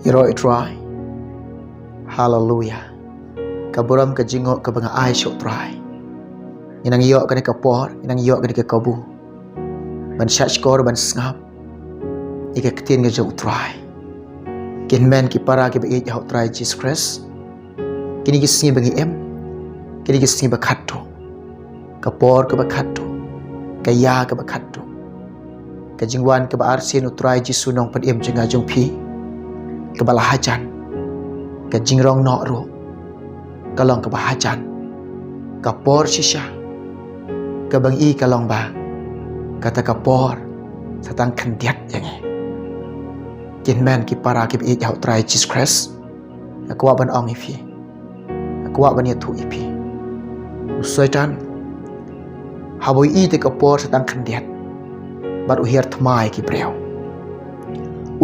Iro itrai. Hallelujah. Kaburam ka jingok ka banga ai syok trai. Inang yok ka ni ka por, inang yok ka ni ka kabu. Ban syach kor ban sngap. Ika ketien ka jok trai. Kin men ki para ki ba hok trai Jesus Christ. Kini ki singi bangi em. Kini ki singi ba khatto. Ka por ka ba khatto. Ka ya ka ba khatto. Ka jingwan ka ba arsin utrai Jesus nong pan em jenga jong pi. Ka ba lahajan. Ka jingrong nok ro. Kalong ka ba hajan. Ka por shisha. Ka bang i kalong ba. Kata ka por. Satang kandiat yang e. Kin men ki para ki ba hok trai Jesus Christ. Aku wa ban ong ipi. Aku wa ban ya tu ipi. Usai tan. Haboi i te ka por satang kandiat. Bat uhir thmai ki breu.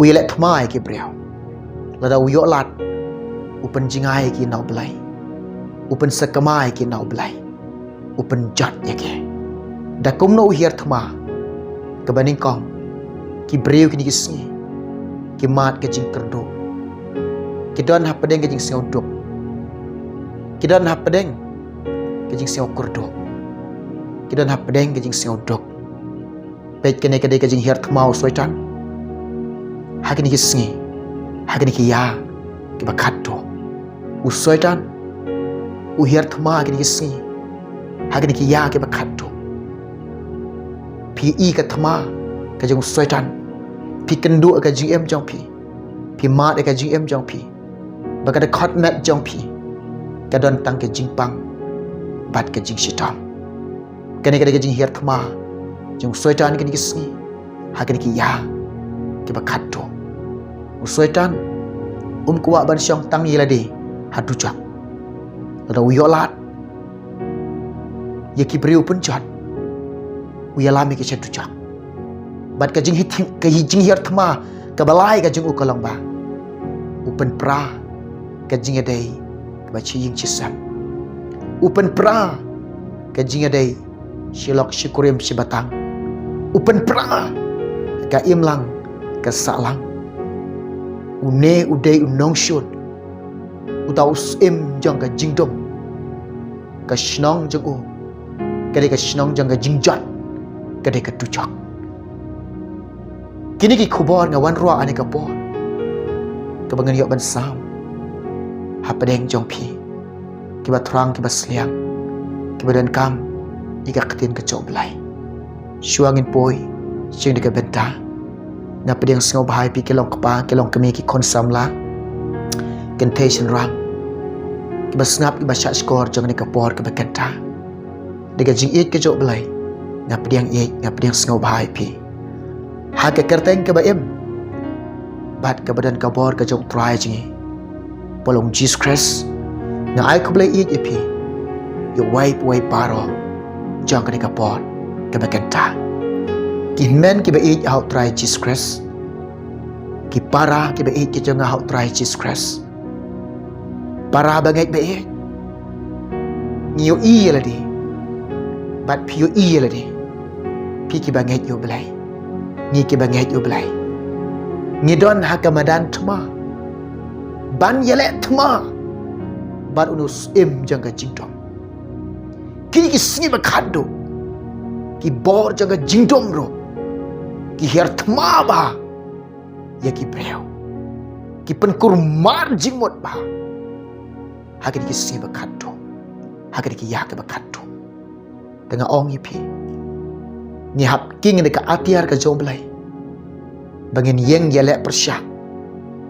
Uile thmai ki breu. Lada uyok lat. Upen jingai ki nau belai. Upen sekamai ki nau belai. Upen jat ya ke. Da kum no uhir thma. Kebaning kong. Ki breu ki ni kisngi. Ki mat ke jing kerdo. Ki don hapadeng ke jing sing duk. Ki don hapadeng ke jing sing kurdo. Ki don hapadeng ke jing sing duk. Pet kene ke de ke jing hir thma usoi tan. Hakini kisngi. Hakini ki ya. Ki bakatto. Usoi tan. Uhir thma hakini kisngi. Hakini ki ya ki bakatto. Pi i ka thma ka jing usoi tan. Pi kendu ka jing em jong pi. Pi mat ka jing em jong pi. Baka da khot met jong pi. Ka don tang ke jing pang. Bat ke jing shitam. Kene ka de jing hir thma. Jing usoi tan kini kisngi. Hakini ki ya ki bakatto. Usoi tan kuwa ban syong tang yelade hadujak. Lada uyolat. Ye ki breu pun jat. Uyalami ki chadujak. Bat ka jing hiting ka jing hir thma ka balai ka jing ukalong ba. Upen pra ka jing adai ka ba chiying chisam. Upen pra ka jing adai shilok shikurim shibatang. Upen pra ka imlang ka salang. Une udai unong shun. Utau im jang ka jingdom. Ka shnong jang u. Kade ka shnong jang ka jingjat. Kade ka tujak. Kini ki kubor nga wan roa ane ka por. Kabangan yok ban sam. Hapadeng jong pi. Kiba trang kiba sliang. Kiba dan kam. Ika ketin ka jong belai. Syuangin poi. Syang dika benta. Nga pedang sengaw bahay pi kilong kapa. Kilong kami ki konsam la. Kentation rang. Kiba sengap kiba syak skor jong ni ka por kiba kenta. Dika jing iit ka jong belai. Nga pedang iit. Nga pedang sengaw bahay pi. Haka kerteng ke baim. Bat ke badan kabor ke jong try jingi. Polong Jesus Christ. Nga ai ko boleh eat ipi. Yo wipe paro. Jong ke kabor ke bakenta. Ki men ki ba eat out try Jesus Christ. Ki para ki ba eat ke jong out try Jesus Christ. Para bangai ba eat. Ngiyo iya ladi. Bat piyo iya ladi. Pi ki bangai yo belai. Ngi ki bangai yo belai. Ngi don hakamadan thma. Ban yele thma. Ban unus im jangka jingdom. Ki singi bakado. Ki bor jangka jingdom ro. Ki her thma ba. Ya ki breu. Ki penkur mar jingmot ba. Hakini ki singi bakado. Hakini ki ya ki bakado. Dengan ong ipi. Ni hap king dekat atiar ke jom belai. Bangin yeng yelek persyak.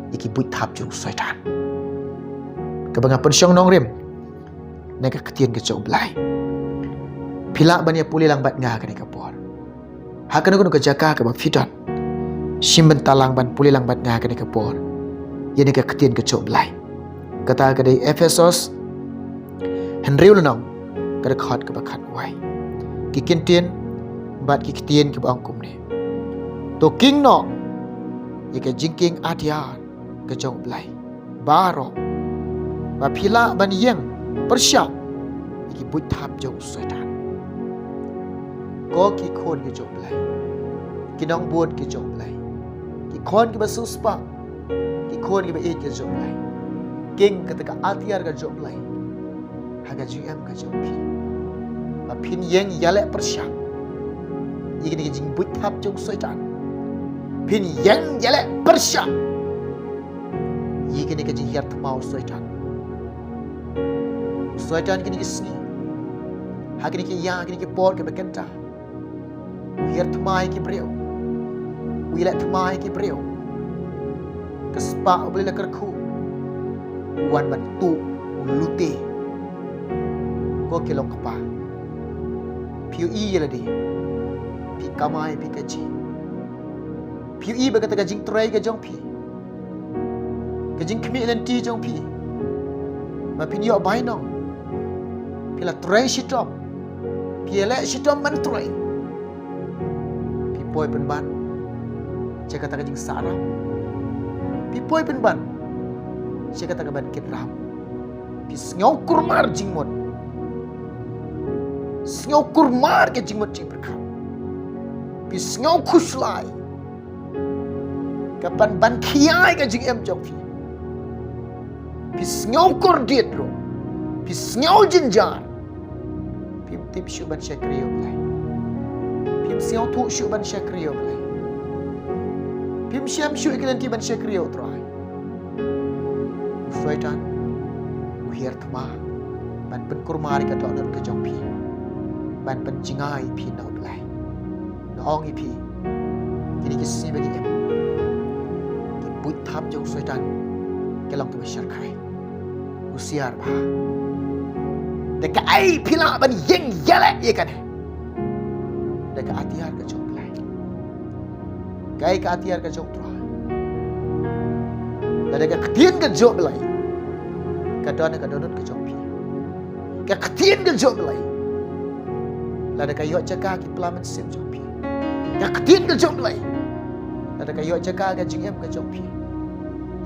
Iki buit hap jung soitan. Kebangan pensyong nong rim. Nega ketien ke jom belai. Pilak banya puli lang bat ngah ke nega por. Hakan aku jaka ke bang fidan. Simben talang ban puli lang bat ngah ke nega por. Ye nega ketien ke jom belai. Kata ke dari Ephesus. Henry ulunong. Kada khot ke bakat wai. Kikin tien. Bat ki ketien ke bang kum ni. To king no. Ika jingking atiar ke jong belai. Baro. Ba pila ban yeng persyak. Iki buit hap jong setan. Ko ki khon ke jong belai. Kinong buat ke jong belai. ki khon ki ba suspa ki khon ki ba e ke job lai king kata ka atiar ka job lai haga GM ka job pi ma phin yeng yale persyak igini ki jing but thap jong soitan phin yeng yale persyak igini ki jing yat mau soitan kini ki sni hagini ki ya hagini ki por ke bekenta uyar thmai ki breu uyla thmai ki breu kespa boleh lakar khu wan bantu lute ko kilong kapa piu i yela di pi kamai pi kaji piu i bagata gajing trai ga jong pi gajing kmi lenti jong pi ma pin yo bai nong pi la trai shitom pi la shitom man trai pi poi pen ban cakap tak gajing saram pi poi pen ban cakap tak ban kit ram pi ngau kurmar jingmot ngau kurmar ke jingmot jing berkam pi ngau khuslai kapan ban khiai ke jing em jong pi ngau kur diet ro pi ngau jinjar pi tip shu ban shakriyo lai pi ngau tu shu ban shakriyo lai pi syam shu iklanti ban shakriyo trai Soitan uhir thma ban pen kurmari ka dollar ka jong pi ban pen jingai pi no blai no ong pi kini ki si bagi em ki put thap jong soitan ke long ke bashar khai usiar ba deka ai pila ban yeng yale ye kan deka atiar ka jong blai kai ka atiar ka jong tra deka ketien ka jong blai kadon ka jong pi ka ketien ka jong blai la deka yo jaka ki plamen sim jong pi ka ketien ka jong blai la deka yo jaka ka jing em ka jong pi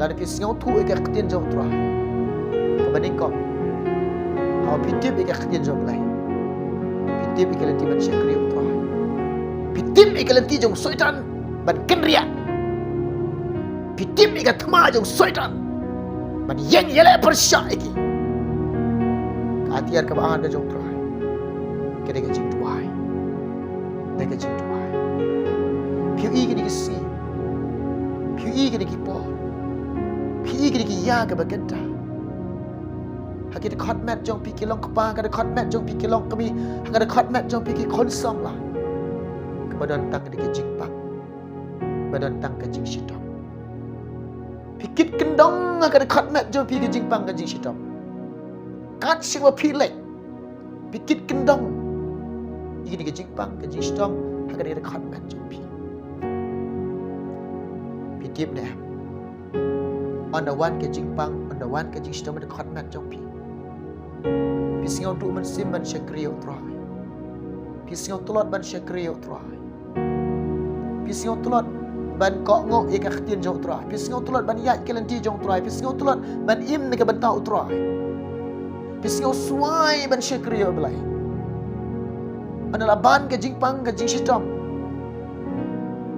la deka singau thu ka ketien jong tra ka baning ko ha pi tip ka ketien jong blai pi tip ka lenti ban shakri tra pi tip ka lenti jong soitan ban kenria pi tip ka thma jong soitan ban yeng yele persya iki atiar ka baan ka jong trai kede ka jing tuai de ka jing tuai piu i kini ki si piu i kini ki po piu i kini ki ya ka bagenta hakit khot mat jong pi ki long kpa ka de khot mat jong pi ki long kami ka de khot mat jong pi ki khon som la ka badan tang ka jing pak badan tang ka jing shitom pikit kendong ka de khot mat jong pi ki jing pang ka jing shitom kat siwa pi lek pikit kendong ini ke jing pang ke jing shitom ka de khot mat jong pi pi tip ne on the one ke jing pang on the one ke jing shitom de khot mat jong pi pi singau tu man sim ban shakriyo trai pi singau tulot ban shakriyo trai pi singau tulot ban kok ngok e ka khtien jong trai pi singau tulot ban yat ke lenti jong trai pi singau tulot ban im ne ka ban tau trai pi singau suai ban shakriyo blai adalah ban ke jing pang ke jing shitom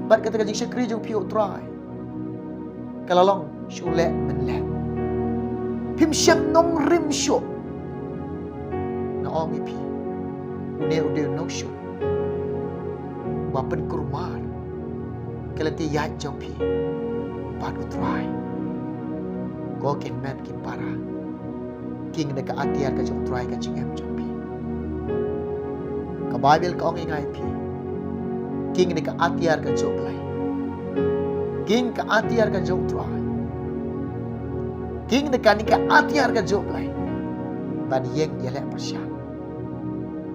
ban kata ke jing shakri jong pi trai kalalong shule men le pim syang nong rim sho na ong pi ude nong sho wapen kurmar kelati yat jong pi pat utrai ko ken men kin para king de ka atiar ka jong trai ka jing em jong pi ka bible ka ong ingai pi king de ka atiar ka jong lai king ka atiar ka jong trai king de ka ni ka atiar ka jong lai ban yeng yele persya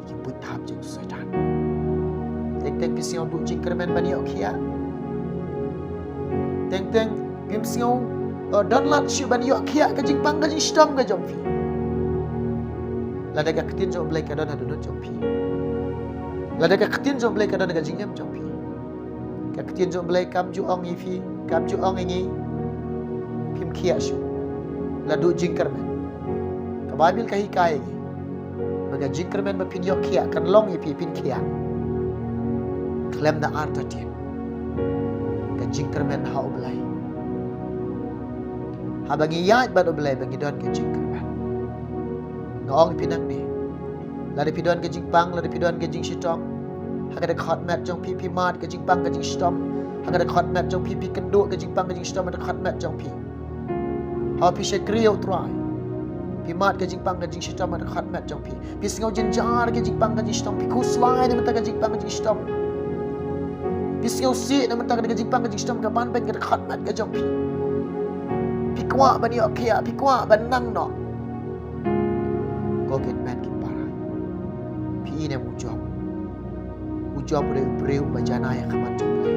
ki put thap jong setan tek pision du jing kermen ban yo khia teng pim sion don lat shu ban yo khia ka jing pang ka jing stom ka jong pi la daga ktin jong blai ka don hadu don jong pi la daga ktin jong blai ka don ka jing em jong pi ka ktin jong blai kam ju ong yi fi kam ju ong ngi pim khia shu la du jing kermen ka bible ka hikai gi baga jing kermen ba pin yo khia kan long yi pi pin khia klem na arta tin ka ke jingkermen ha oblay. Ha bagi yat ban oblay bagi don ke jingkermen. Ngong pinang ni. Lari pidon ke jingpang, lari pidon ke jing sitong. Ha kada khot mat jong pi mat ke jingpang ke jing sitom. Ha kada khot mat jong pi kenduk ke jingpang ke jing sitom ada khot mat jong pi. Ha pi she kriau try. Pi mat ke jingpang ke jing sitom ada khot mat jong pi. Pi singau jenjar ke jingpang ke jing sitom, pi kuslai ni mata ke jingpang ke jing sitom. Pisau si na mentang ke jingpang ke jing sitom ke ban ben ke khot mat ke jong pi. Pi kwa ban yo kia, pi kwa ban nang no. Go get man ki para. Pi ne mu job. U job de breu ba jana ya khamat jong lai.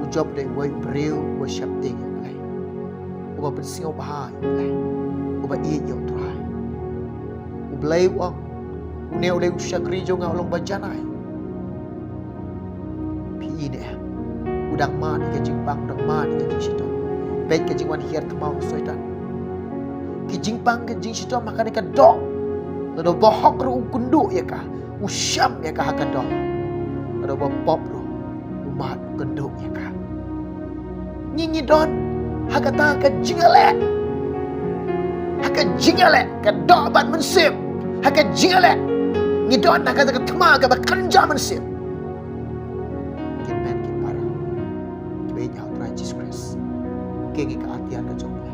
U job de boy breu bo shap ting ya lai. U ba pisau ba ya lai. U ba i yo try. U blai wang. U ne le u shakri jong ngau long ba jana. Ini udang man ke jingpang udang man ke jing sitom baik ke jingwan hiar kemau soitan ke jingpang ke jing sitom makan ke dok lalu bohok ru kundu ya kah usyam ya kah akan dok lalu bopop ru umat kundu ya kah nyingi don hakata ke jingale ke dok ban mensip haka jingale ngidon hakata ke tma ke bakanja mensip. Kenge ka atian ka jomla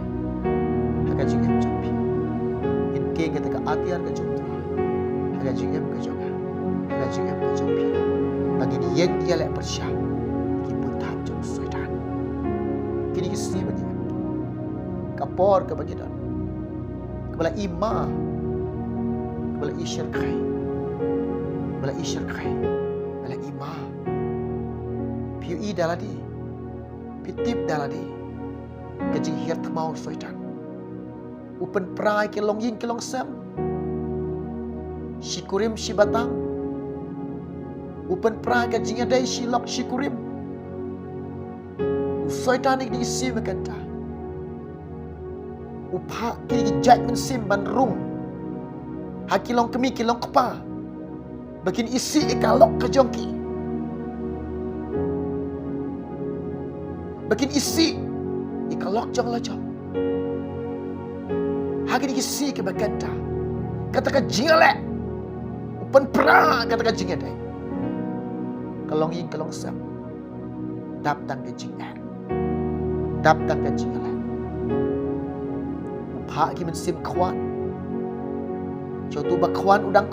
haga jingem jompi in kenge ka atian ka jomla haga jingem ka jompi bagi ni yeng dia lek persya ki putam jom soitan kini kisi bagi kapor ke bagi dan kepala ima kepala isyar kai kepala ima piu i daladi pitip daladi kejing hiat mau soitan upen prai ke long yin ke long sam shikurim shibatang upen prai ke jing adai shilok shikurim soitan ik di sim kanta upha ki judgment sim ban rung hakilong kemi kilong kepa bakin isi ikalok ke jongki bakin isi ikalok jong lajong. Hagi ni kisi ke baganta. Kata ka jingale. Upan pra kata ka jingade. Kalong yin kalong sam. Dap tang ke jingan. Dap tang ke jingale. Upha ki men sim kwan. Jotu ba kwan udang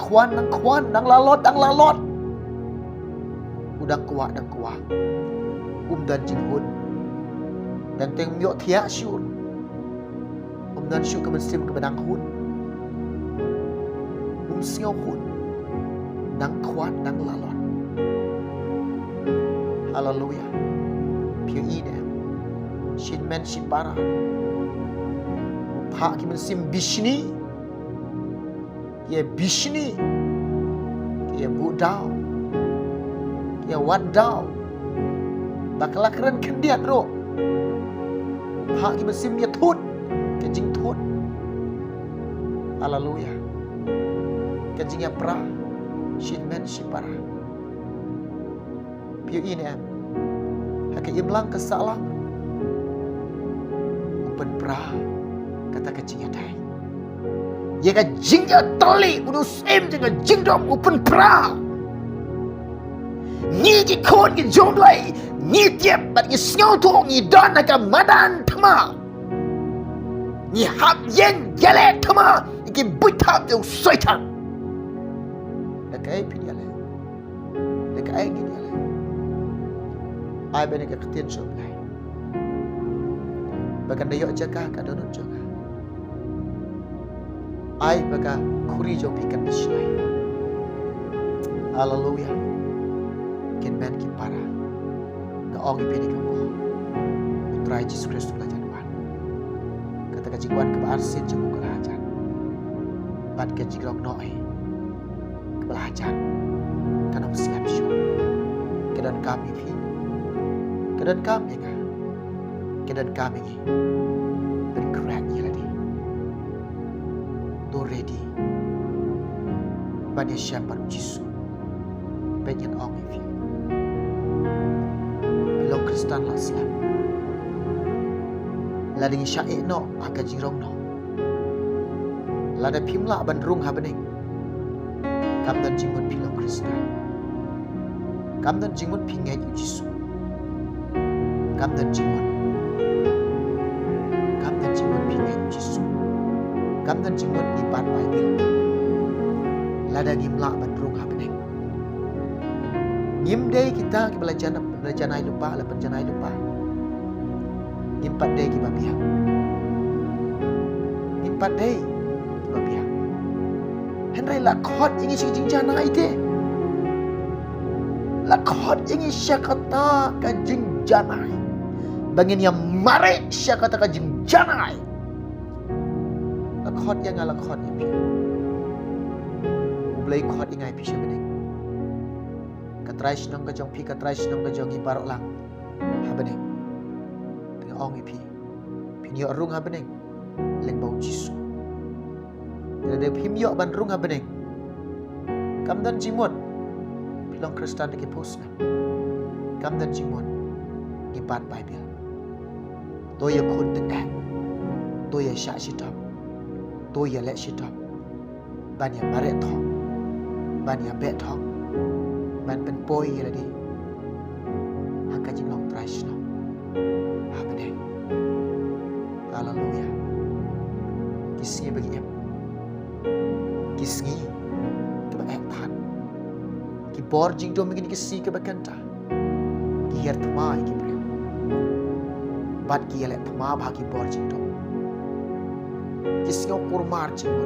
nang lalot. Udang kuat. Dan jinghun. Dan teng myok tiak syur dan syur ke mesim ke bedang hun siau hun dang kuat dang lalot. Haleluya. Piu ide shin men shipara pa ki mesim bishni ye budau ye wadau bakal keren kendiat ro hak ki mesim ya thut ke jing thut. Haleluya. Ke jing ya pra shin men shipara piu ini am hak imlang ke salah upen pra kata ke jing ya dai ye ka jing ya tali udus em jing jing dom upen pra ni ki kon ki jomlai ni tiap bat ni snau tu ni don ka madan thama ni hab yen gale thama ki buthap tu soitan dekai pidiale dekai ni diale ai bene ka ktien jomlai bakan dayo jaga ka donut jaga ai baka khuri jo pikan dislai. Haleluya. Ken men ki para ka ong ipini ka mo utrai Jesus Kristus belajar Tuhan kata ka jingwan ka arsin jemu ka lajan bat ka jigrok noi ka belajar kana siap syu kedan kami pi kedan kami ka kedan kami ben crack yeladi do ready bani siapa Jesus penyen ong ipini long Kristan lah selam. Lading syaik no aga jirong no. Lada pimla bandrung habening. Kamdan jingmut pilong Kristan. Kamdan jingmut pingai Yesus. Kamdan jingmut. Kamdan jingmut pingai Yesus. Kamdan jingmut ibat Bible. Lada gimla bandrung habening. Ngim day kita belajar ai lupa, lapan ai lupa. Ngim 4 day kita biak. Ngim 4 day kita biak. Henry la khot ingi sing jana ite. La khot ingi syakata ka jing jana. Bangin yang mare syakata ka jing jana. La khot yang la khot ipi. Ublay khot ingai pi syabene. Katrais nang kajong pi katrais nang kajong ibarok lang habeneng teng ong ipi pinyo rung habeneng leng bau jisu de pimyo ban rung habeneng kamdan jimot pilong Kristan de post na kamdan jimot ibat Bible to ya kun teng to ya sha shitam to ya le shitam ban ya mare thong ban ya be thong ban pen poi la di haka jing long trash no habane haleluya kisngi bagi em kisngi ke ba ek than ki bor jing do megi kisi ke ba kanta ki yer thma ki bre bat ki le thma ba ki bor jing do kisngi pur mar jing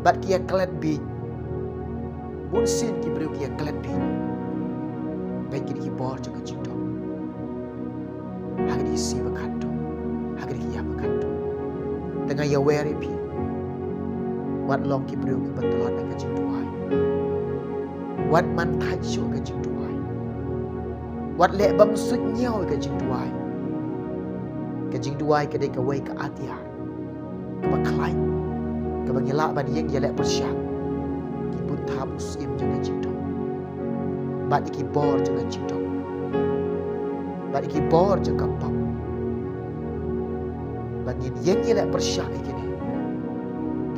bat ki klet bi bun sin ki breu ki klet bi baik ki bor jang jing do hagri si bakanto hagri ya bakanto tengah ya weri pi wat long ki breu ki batolot ka jing duai wat man thai shu ka jing duai wat le bam sut nyau ka jing duai ka dei ka wei ka atia ka ba klai ka ba ngila ban yeng ya le persyak Hapus im jangan cinta. Bat iki bor jangan cinta. Bat iki bor jangan pam. Bangin yang ia persyak iki ni.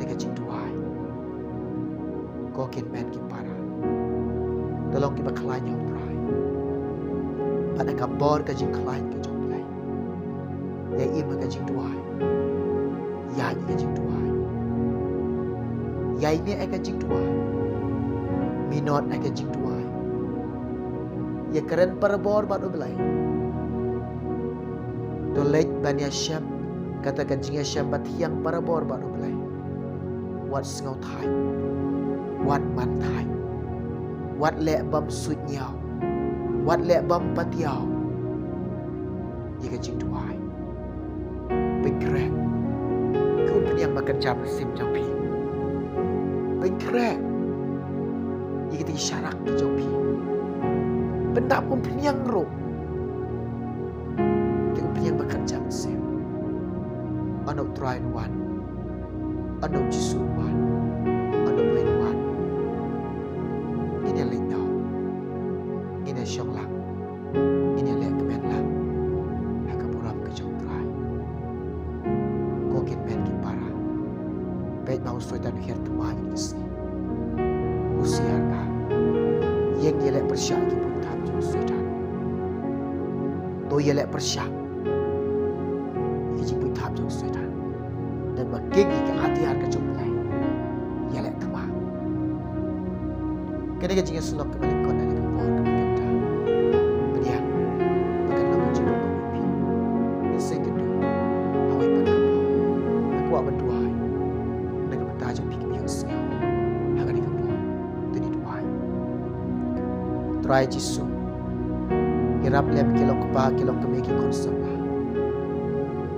Dengan cinta wai. Kau kin men ki para. Tolong kita kelai nyong prai. Bat ka bor ka jing kelai ka jong plai. Ya im ka cinta wai. Ya ni ka cinta wai. Ya ini ka cinta wai. Minot ay kajing tuway. Ya keren parabor baru belai. Dolek banya syam kata kajing syam bat hiang parabor baru belai. Wat sengau thai. Wat man thai. Wat le bam sut nyau. Wat le bam patiau. Ya kajing tuway. Pengkrek. Kau penyang makan jam sim jampi. Pengkrek. Kita isyarat ke jopi. Benda pun penyang roh. Kita penyang bekerja bersama. Anak try one. Anak jisu one. Anak lain one. Ini lain tau. Ini syong lang. Ini lain kemen lang. Haka buram ke jom try. Kau kin men ki para. Baik mau suitan her tua ini sih. Usia dah. Yang ia lek persyak ki pun tak jom suitan. To ia lek persyak. Ki pun tak jom suitan. Dan bageng ki hati-hati ke jom lai. Ia lek tama. Kena ke selok ke balik kon ada ke bor ke kata. Bedia. Bukan nama jiru bermimpi. Ini kedua. Awai pan ke bor. Aku awak berdua. Dengan bertajam pikir biar siap. Try jisu. Hirap lem kilong kupa kilong kemeki konsol lah.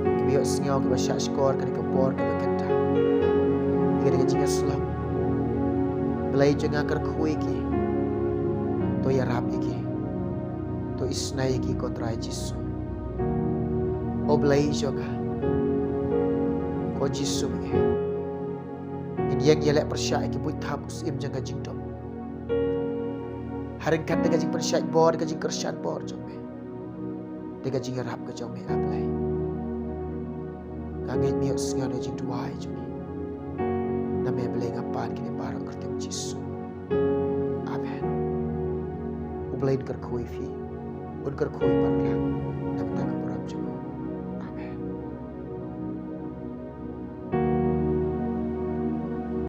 Kebiyok sengau ke basyak skor ke bor ke bekenta. Ika dengan jinga selam. Belai jenga kerkui ki. To ya rap iki. To isnai iki ko try jisu. O belai juga. Ko jisu iki. Yang yelek persyak iki buit hapus im jangka jingdom. Haringkan dengan jing persyak bor, dengan jing kersyat bor jombe. Dega jing rap ke jong me ablay. Ngangit miyo sngano jing duwai jumi. Na me blay ngapan kini barang kertim Jisu. Amen. Ublain kerkui fi. Un kerkui parlang. Nagtang